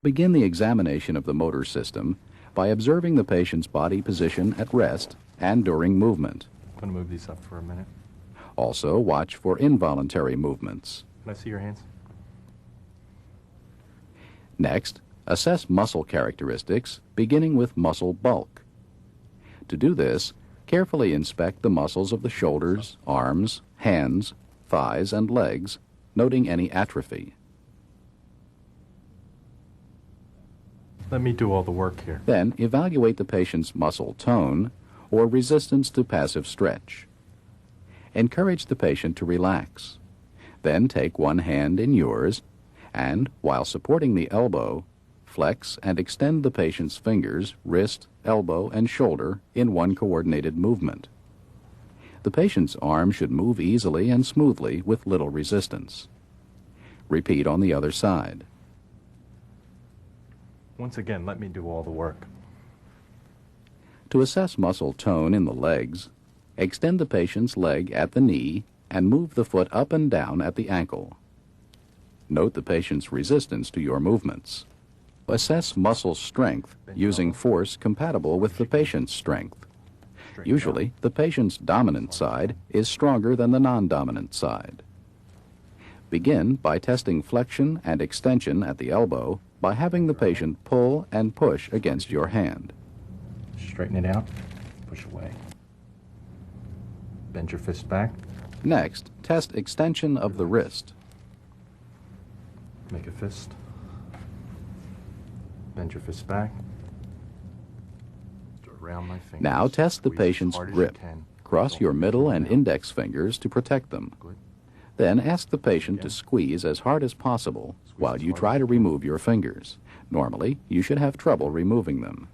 Begin the examination of the motor system by observing the patient's body position at rest and during movement. I'm going to move these up for a minute. Also, watch for involuntary movements. Can I see your hands? Next, assess muscle characteristics, beginning with muscle bulk. To do this, carefully inspect the muscles of the shoulders, arms, hands, thighs, and legs, noting any atrophy. Let me do all the work here. Then, evaluate the patient's muscle tone or resistance to passive stretch. Encourage the patient to relax. Then take one hand in yours and, while supporting the elbow, flex and extend the patient's fingers, wrist, elbow, and shoulder in one coordinated movement. The patient's arm should move easily and smoothly with little resistance. Repeat on the other side. Once again, let me do all the work. To assess muscle tone in the legs, extend the patient's leg at the knee and move the foot up and down at the ankle. Note the patient's resistance to your movements. Assess muscle strength using force compatible with the patient's strength. Usually, the patient's dominant side is stronger than the non-dominant side. Begin by testing flexion and extension at the elbow by having the patient pull and push against your hand. Straighten it out, push away. Bend your fist back. Next, test extension of the wrist. Make a fist. Bend your fist back. Around my fingers. Now test the Squeeze as patient's hard as you grip. can. Cross Don't your push middle them and down. index fingers to protect them. Good. Then ask the patient to squeeze as hard as possible while you try to remove your fingers. Normally, you should have trouble removing them.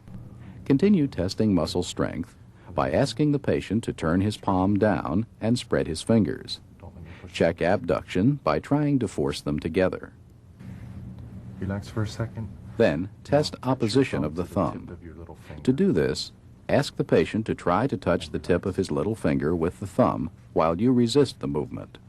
Continue testing muscle strength by asking the patient to turn his palm down and spread his fingers. Don't let me push. Check abduction by trying to force them together. Relax for a second. Then, test Now, touch your opposition of the to tip thumb. of your little finger. To do this, ask the patient to try to touch the tip of his little finger with the thumb while you resist the movement.